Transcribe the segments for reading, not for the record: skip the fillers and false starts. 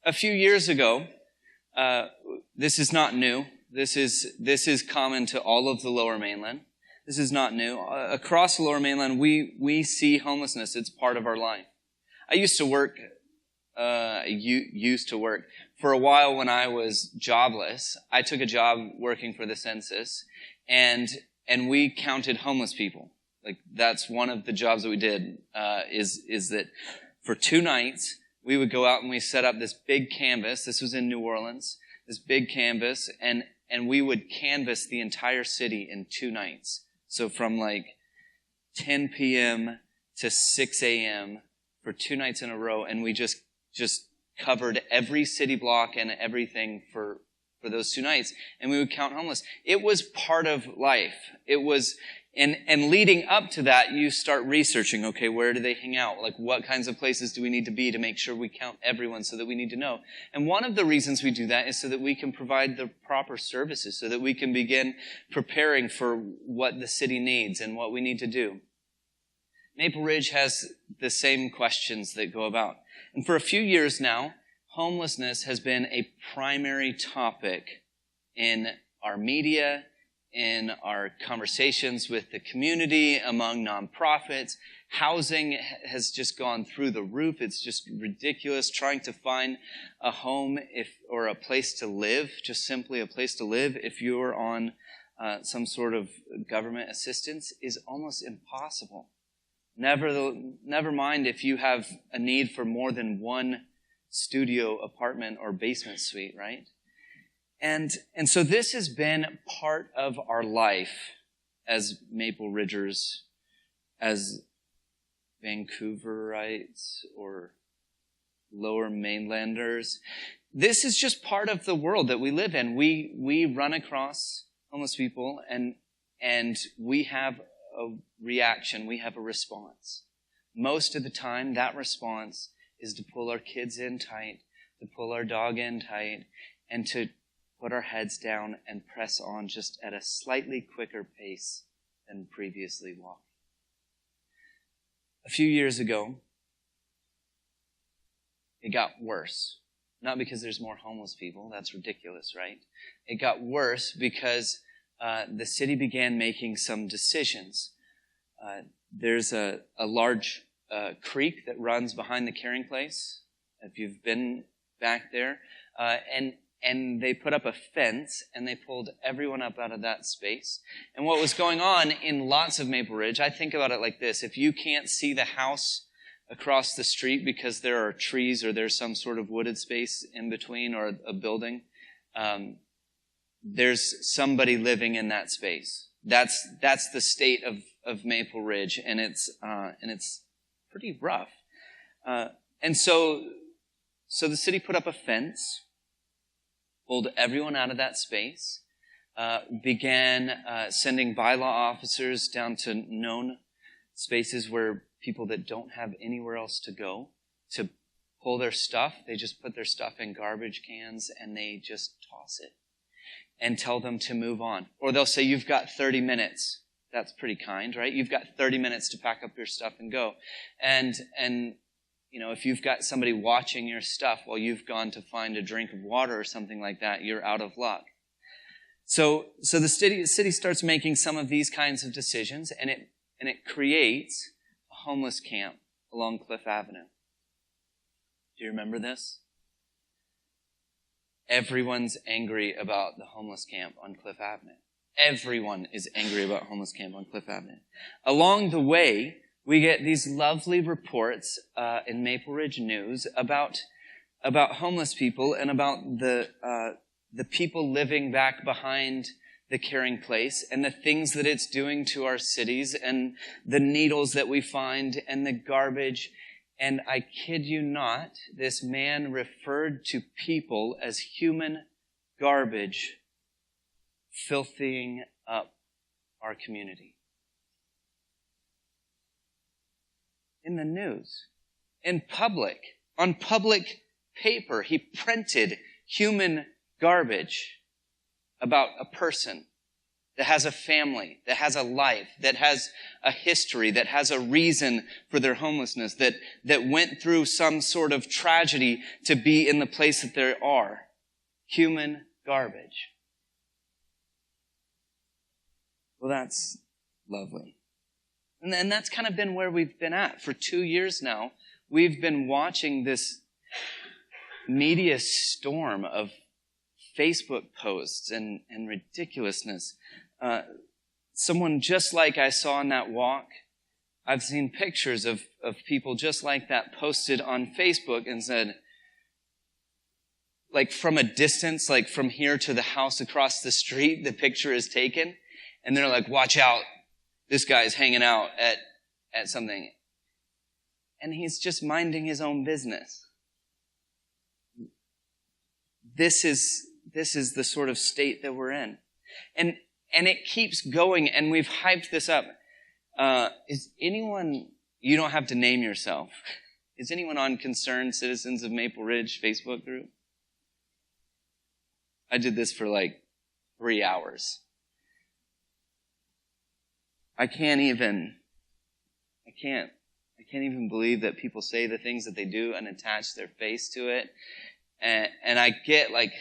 A few years ago, this is not new. This is common to all of the Lower Mainland. This is not new. Across the Lower Mainland, we see homelessness. It's part of our life. I used to work for a while when I was jobless. I took a job working for the census, and we counted homeless people. Like, that's one of the jobs that we did, is that for 2 nights, we would go out and we set up this big canvas. This was in New Orleans, this big canvas, and we would canvass the entire city in 2 nights. So from like 10 p.m. to 6 a.m. for 2 nights in a row, and we just covered every city block and everything for those 2 nights, and we would count homeless. It was part of life. It was, and leading up to that, you start researching, okay, where do they hang out? Like, what kinds of places do we need to be to make sure we count everyone, so that we need to know? And one of the reasons we do that is so that we can provide the proper services, so that we can begin preparing for what the city needs and what we need to do. Maple Ridge has the same questions that go about. And for a few years now, homelessness has been a primary topic in our media, in our conversations with the community, among nonprofits. Housing has just gone through the roof. It's just ridiculous. Trying to find a home or a place to live, just simply a place to live, if you're on some sort of government assistance, is almost impossible. Never mind if you have a need for more than one studio apartment or basement suite, right? And so this has been part of our life as Maple Ridgers, as Vancouverites or Lower Mainlanders. This is just part of the world that we live in. We run across homeless people, and we have a reaction, we have a response. Most of the time, that response is to pull our kids in tight, to pull our dog in tight, and to put our heads down and press on just at a slightly quicker pace than previously walked. A few years ago, it got worse. Not because there's more homeless people, that's ridiculous, right? It got worse because the city began making some decisions. There's a large creek that runs behind the carrying place, if you've been back there, and they put up a fence, and they pulled everyone up out of that space. And what was going on in lots of Maple Ridge, I think about it like this: if you can't see the house across the street because there are trees or there's some sort of wooded space in between, or a building, there's somebody living in that space. That's the state of Maple Ridge, and it's pretty rough. And so the city put up a fence, pulled everyone out of that space, began sending bylaw officers down to known spaces where people that don't have anywhere else to go to pull their stuff. They just put their stuff in garbage cans and they just toss it and tell them to move on. Or they'll say, you've got 30 minutes. That's pretty kind, right? You've got 30 minutes to pack up your stuff and go. And you know, if you've got somebody watching your stuff while you've gone to find a drink of water or something like that, you're out of luck. So the city starts making some of these kinds of decisions, and it creates a homeless camp along Cliff Avenue. Do you remember this? Everyone's angry about the homeless camp on Cliff Avenue. Everyone is angry about homeless camp on Cliff Avenue. Along the way, we get these lovely reports in Maple Ridge News about homeless people and about the people living back behind the carrying place and the things that it's doing to our cities and the needles that we find and the garbage. And I kid you not, this man referred to people as human garbage, filthying up our community. In the news, in public, on public paper, he printed human garbage about a person that has a family, that has a life, that has a history, that has a reason for their homelessness, that went through some sort of tragedy to be in the place that they are. Human garbage. Well, that's lovely. And that's kind of been where we've been at. For 2 years now, we've been watching this media storm of Facebook posts and ridiculousness. Someone just like I saw on that walk, I've seen pictures of people just like that posted on Facebook and said, like from a distance, like from here to the house across the street, the picture is taken. And they're like, watch out, this guy's hanging out at something. And he's just minding his own business. This is the sort of state that we're in. And it keeps going, and we've hyped this up. Is anyone, you don't have to name yourself, is anyone on Concerned Citizens of Maple Ridge Facebook group? I did this for like 3 hours. I can't even believe that people say the things that they do and attach their face to it. And I get like,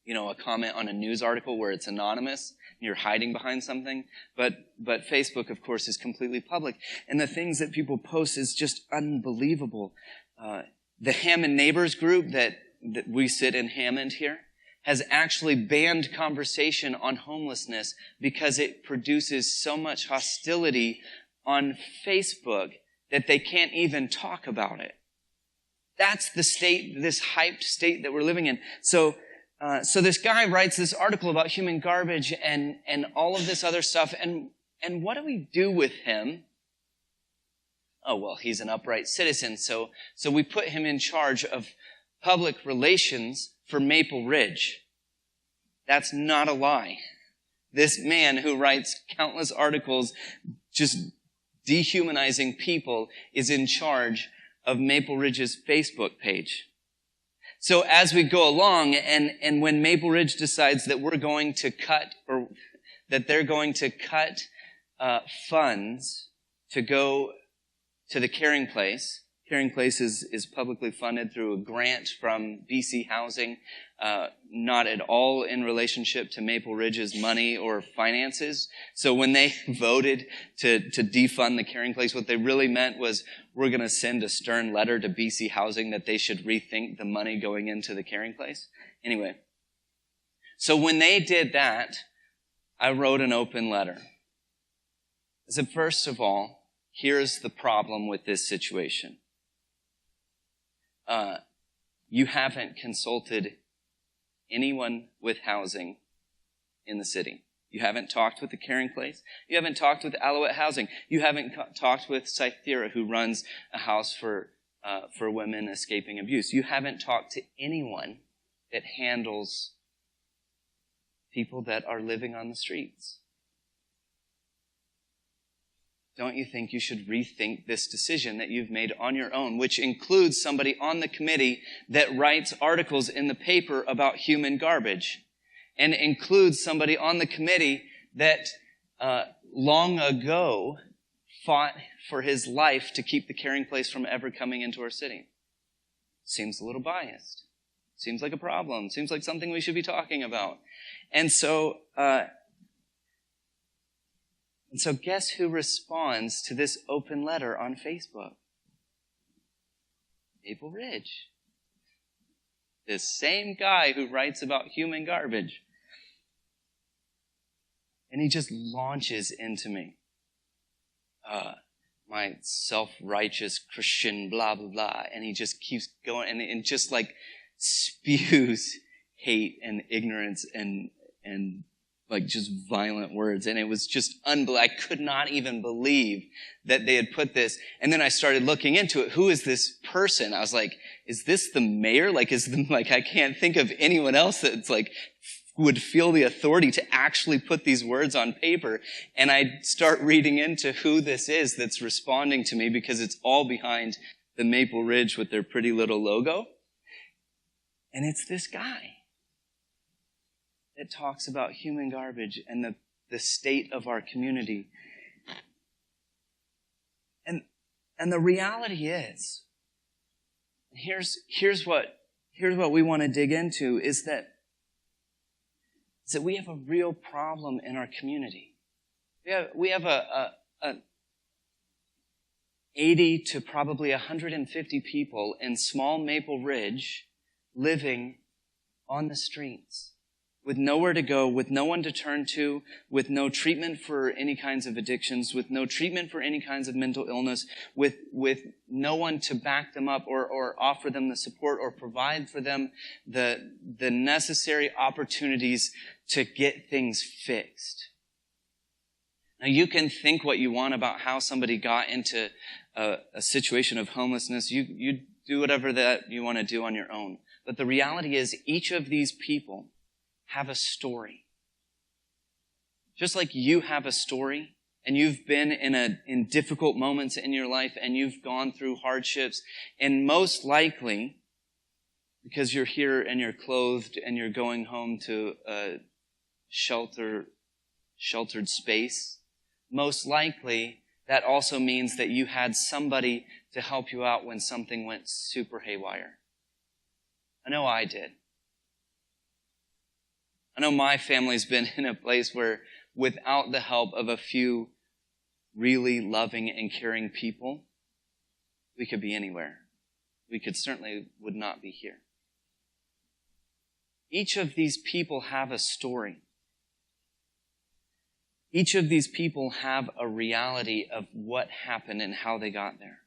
a comment on a news article where it's anonymous and you're hiding behind something. But Facebook, of course, is completely public. And the things that people post is just unbelievable. The Hammond Neighbors group that we sit in Hammond here has actually banned conversation on homelessness because it produces so much hostility on Facebook that they can't even talk about it. That's the state, this hyped state that we're living in. So this guy writes this article about human garbage and all of this other stuff. And what do we do with him? Oh, well, he's an upright citizen. So we put him in charge of public relations for Maple Ridge. That's not a lie. This man who writes countless articles just dehumanizing people is in charge of Maple Ridge's Facebook page. So as we go along, and when Maple Ridge decides that we're going to cut, or that they're going to cut funds to go to the Caring Place. Caring Place is publicly funded through a grant from BC Housing, not at all in relationship to Maple Ridge's money or finances. So when they voted to defund the Caring Place, what they really meant was, we're going to send a stern letter to BC Housing that they should rethink the money going into the Caring Place. Anyway, so when they did that, I wrote an open letter. I said, first of all, here's the problem with this situation. You haven't consulted anyone with housing in the city. You haven't talked with the Caring Place. You haven't talked with Alouette Housing. You haven't talked with Cythera, who runs a house for women escaping abuse. You haven't talked to anyone that handles people that are living on the streets. Don't you think you should rethink this decision that you've made on your own, which includes somebody on the committee that writes articles in the paper about human garbage, and includes somebody on the committee that long ago fought for his life to keep the Caring Place from ever coming into our city? Seems a little biased. Seems like a problem. Seems like something we should be talking about. And so guess who responds to this open letter on Facebook? Maple Ridge. This same guy who writes about human garbage. And he just launches into me. My self-righteous Christian blah, blah, blah. And he just keeps going and just like spews hate and ignorance and like just violent words. And it was just unbelievable. I could not even believe that they had put this. And then I started looking into it. Who is this person? I was like, is this the mayor? Like, I can't think of anyone else that's like would feel the authority to actually put these words on paper. And I start reading into who this is that's responding to me, because it's all behind the Maple Ridge with their pretty little logo. And it's this guy. that talks about human garbage and the state of our community. And the reality is, here's what we want to dig into, is that we have a real problem in our community. We have a 80 to probably 150 people in small Maple Ridge living on the streets with nowhere to go, with no one to turn to, with no treatment for any kinds of addictions, with no treatment for any kinds of mental illness, with no one to back them up or offer them the support or provide for them the necessary opportunities to get things fixed. Now, you can think what you want about how somebody got into a situation of homelessness. You do whatever that you want to do on your own. But the reality is, each of these people have a story. Just like you have a story, and you've been in difficult moments in your life, and you've gone through hardships, and most likely, because you're here and you're clothed and you're going home to a sheltered space, most likely that also means that you had somebody to help you out when something went super haywire. I know I did. I know my family's been in a place where without the help of a few really loving and caring people, we could be anywhere. We would not be here. Each of these people have a story. Each of these people have a reality of what happened and how they got there.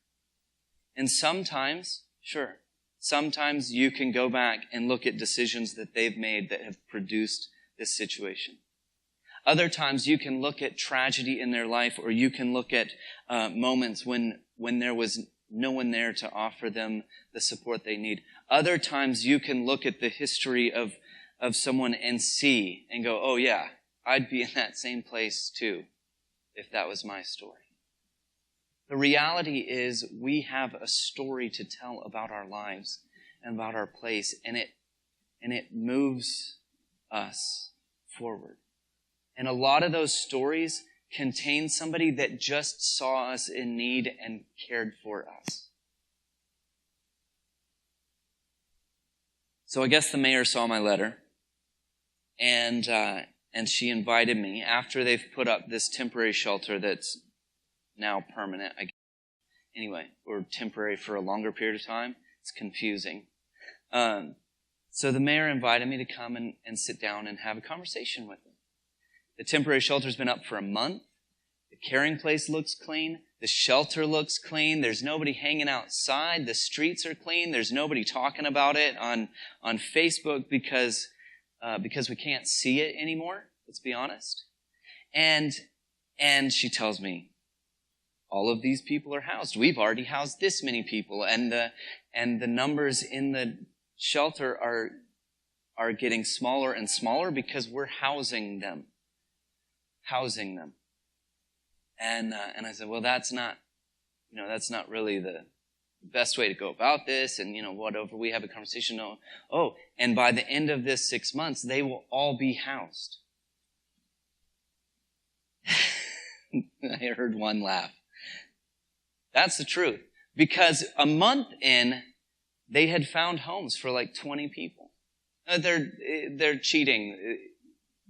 And sometimes you can go back and look at decisions that they've made that have produced this situation. Other times you can look at tragedy in their life, or you can look at moments when there was no one there to offer them the support they need. Other times you can look at the history of someone and see and go, oh yeah, I'd be in that same place too if that was my story. The reality is, we have a story to tell about our lives and about our place, and it moves us forward. And a lot of those stories contain somebody that just saw us in need and cared for us. So I guess the mayor saw my letter, and she invited me, after they've put up this temporary shelter that's now permanent, I guess. Anyway, or temporary for a longer period of time. It's confusing. So the mayor invited me to come and sit down and have a conversation with him. The temporary shelter's been up for a month. The caring place looks clean. The shelter looks clean. There's nobody hanging outside. The streets are clean. There's nobody talking about it on Facebook because we can't see it anymore. Let's be honest. And she tells me, all of these people are housed. We've already housed this many people, and the numbers in the shelter are getting smaller and smaller because we're housing them. And I said, well, that's not really the best way to go about this. And whatever, we have a conversation. Oh, and by the end of this 6 months, they will all be housed. I heard one laugh. That's the truth. Because a month in, they had found homes for like 20 people. They're cheating.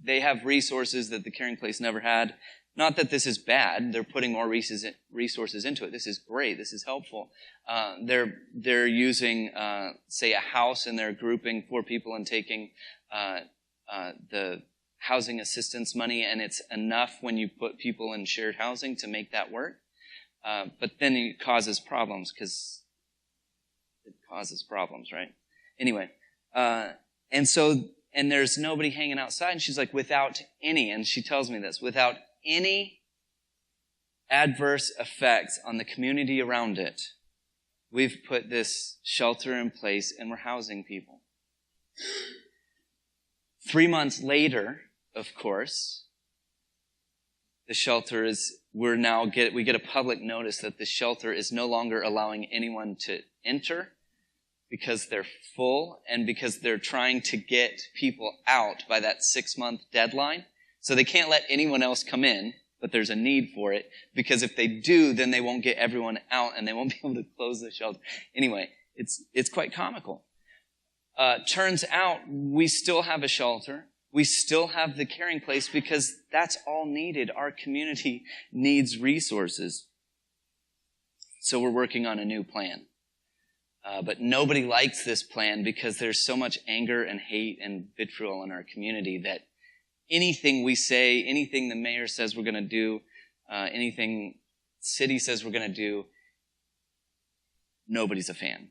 They have resources that the caring place never had. Not that this is bad. They're putting more resources into it. This is great. This is helpful. They're using, say, a house, and they're grouping 4 people and taking the housing assistance money, and it's enough when you put people in shared housing to make that work. But then it causes problems, because it causes problems, right? Anyway, and there's nobody hanging outside, and she's like, without any, and she tells me this, without any adverse effects on the community around it, we've put this shelter in place and we're housing people. 3 months later, of course, the shelter we get a public notice that the shelter is no longer allowing anyone to enter because they're full and because they're trying to get people out by that 6-month deadline. So they can't let anyone else come in, but there's a need for it, because if they do, then they won't get everyone out and they won't be able to close the shelter. Anyway, it's quite comical. Turns out we still have a shelter. We still have the caring place because that's all needed. Our community needs resources. So we're working on a new plan. But nobody likes this plan because there's so much anger and hate and vitriol in our community that anything we say, anything the mayor says we're going to do, anything city says we're going to do, nobody's a fan.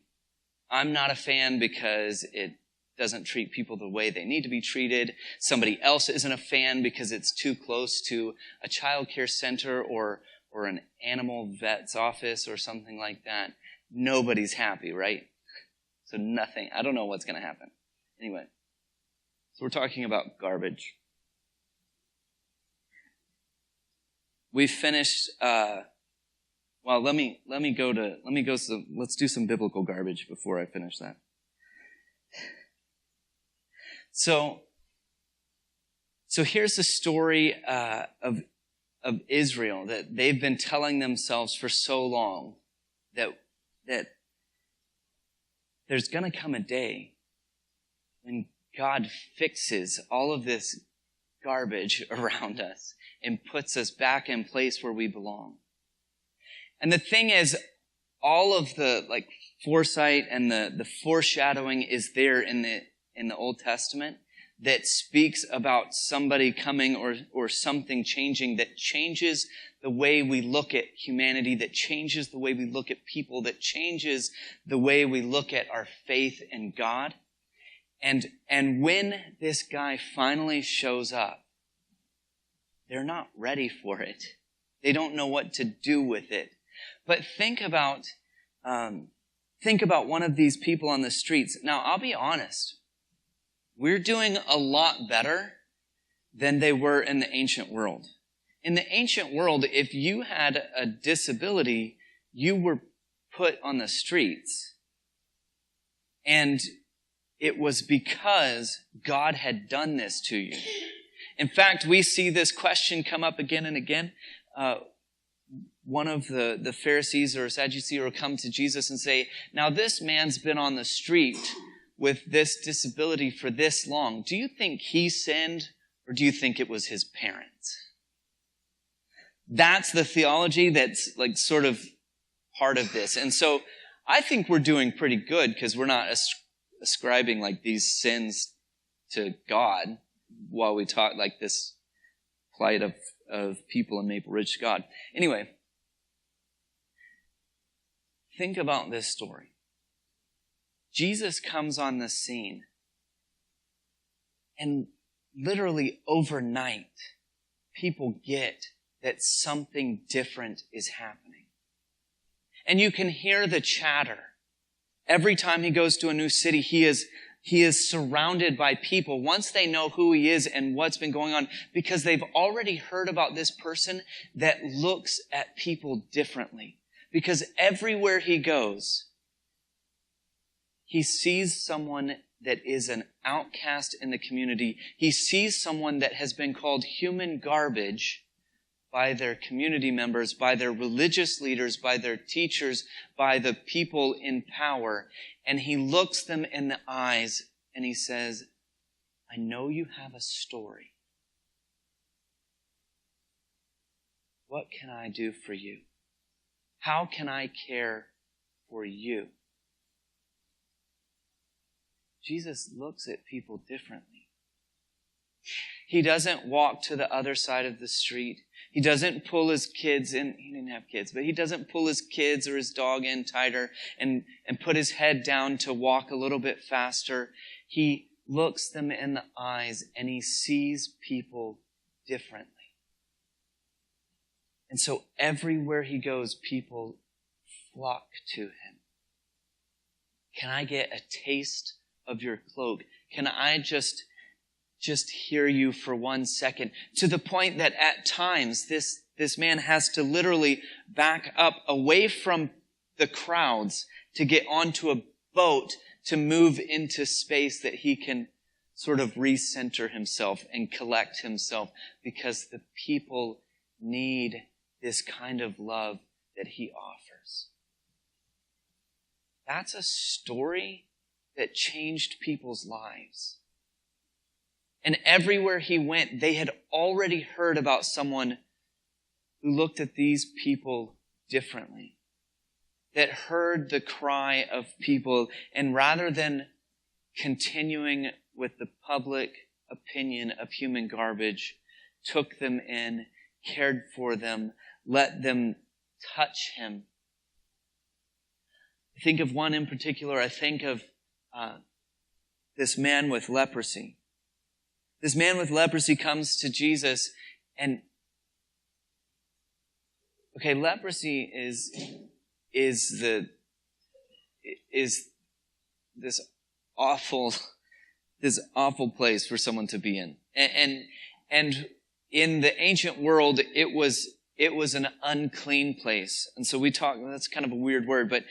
I'm not a fan because it doesn't treat people the way they need to be treated. Somebody else isn't a fan because it's too close to a child care center or an animal vet's office or something like that. Nobody's happy, right? So nothing. I don't know what's going to happen. Anyway, so we're talking about garbage. We finished. Let's do some biblical garbage before I finish that. So here's the story of Israel that they've been telling themselves for so long that there's going to come a day when God fixes all of this garbage around us and puts us back in place where we belong. And the thing is, all of the foresight and the foreshadowing is there in the Old Testament that speaks about somebody coming or something changing that changes the way we look at humanity, that changes the way we look at people, that changes the way we look at our faith in God. And when this guy finally shows up, they're not ready for it. They don't know what to do with it. But think about one of these people on the streets. Now, I'll be honest. We're doing a lot better than they were in the ancient world. In the ancient world, if you had a disability, you were put on the streets. And it was because God had done this to you. In fact, we see this question come up again and again. One of the Pharisees or Sadducees will come to Jesus and say, now this man's been on the street with this disability for this long. Do you think he sinned, or do you think it was his parents? That's the theology that's sort of part of this. And so I think we're doing pretty good because we're not ascribing these sins to God while we talk this plight of people in Maple Ridge to God. Anyway, think about this story. Jesus comes on the scene, and literally overnight, people get that something different is happening. And you can hear the chatter. Every time he goes to a new city, he is surrounded by people once they know who he is and what's been going on, because they've already heard about this person that looks at people differently. Because everywhere he goes, he sees someone that is an outcast in the community. He sees someone that has been called human garbage by their community members, by their religious leaders, by their teachers, by the people in power. And he looks them in the eyes and he says, I know you have a story. What can I do for you? How can I care for you? Jesus looks at people differently. He doesn't walk to the other side of the street. He doesn't pull his kids in. He didn't have kids, but he doesn't pull his kids or his dog in tighter and put his head down to walk a little bit faster. He looks them in the eyes and he sees people differently. And so everywhere he goes, people flock to him. Can I get a taste of your cloak? Can I just hear you for 1 second? To the point that at times this man has to literally back up away from the crowds to get onto a boat to move into space that he can sort of recenter himself and collect himself, because the people need this kind of love that he offers. That's a story that changed people's lives. And everywhere he went, they had already heard about someone who looked at these people differently, that heard the cry of people, and rather than continuing with the public opinion of human garbage, took them in, cared for them, let them touch him. I think of one in particular. I think of this man with leprosy. This man with leprosy comes to Jesus, and okay, leprosy is this awful place for someone to be in. And in the ancient world, it was an unclean place. And so that's kind of a weird word, but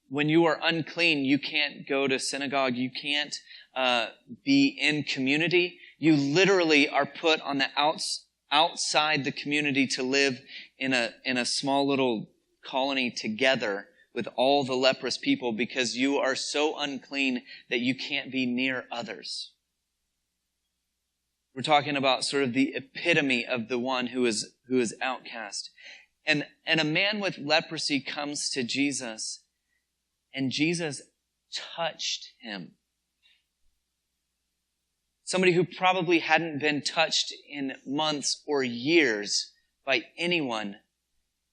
when you are unclean, you can't go to synagogue, you can't be in community. You literally are put on the outside the community to live in a small little colony together with all the leprous people, because you are so unclean that you can't be near others. We're talking about sort of the epitome of the one who is outcast. And a man with leprosy comes to Jesus, and Jesus touched him. Somebody who probably hadn't been touched in months or years by anyone.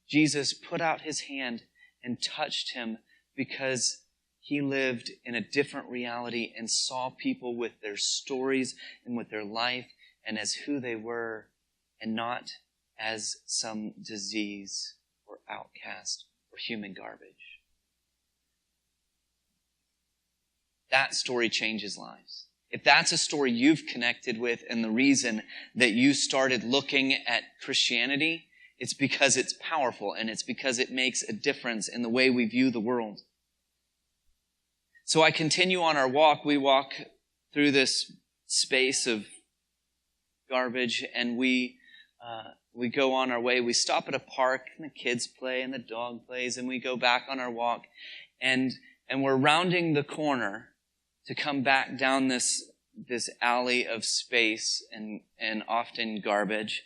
Jesus put out his hand and touched him, because he lived in a different reality and saw people with their stories and with their life and as who they were, and not as some disease or outcast or human garbage. That story changes lives. If that's a story you've connected with, and the reason that you started looking at Christianity, it's because it's powerful, and it's because it makes a difference in the way we view the world. So I continue on our walk. We walk through this space of garbage, and we go on our way. We stop at a park, and the kids play, and the dog plays, and we go back on our walk, and we're rounding the corner to come back down this alley of space and often garbage,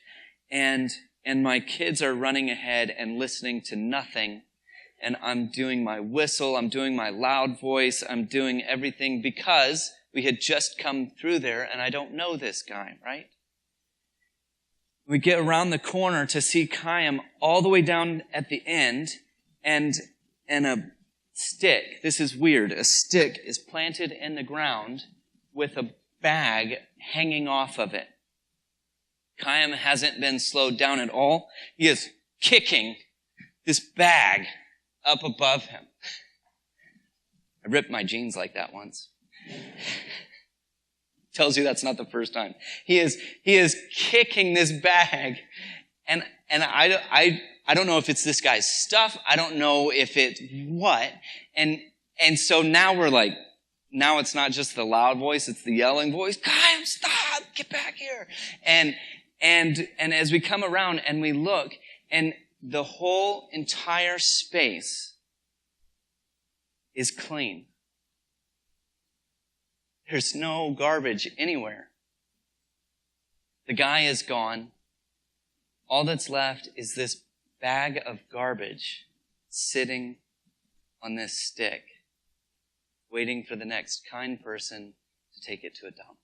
and my kids are running ahead and listening to nothing. And I'm doing my whistle, I'm doing my loud voice, I'm doing everything because we had just come through there and I don't know this guy, right? We get around the corner to see Chaim all the way down at the end, and a stick, this is weird, a stick is planted in the ground with a bag hanging off of it. Chaim hasn't been slowed down at all. He is kicking this bag up above him. I ripped my jeans like that once. Tells you that's not the first time. He is kicking this bag, and I don't know if it's this guy's stuff. I don't know if it's what. And so now we're like, now it's not just the loud voice, it's the yelling voice. Chaim, stop! Get back here! And as we come around and we look, and the whole entire space is clean. There's no garbage anywhere. The guy is gone. All that's left is this bag of garbage sitting on this stick, waiting for the next kind person to take it to a dump.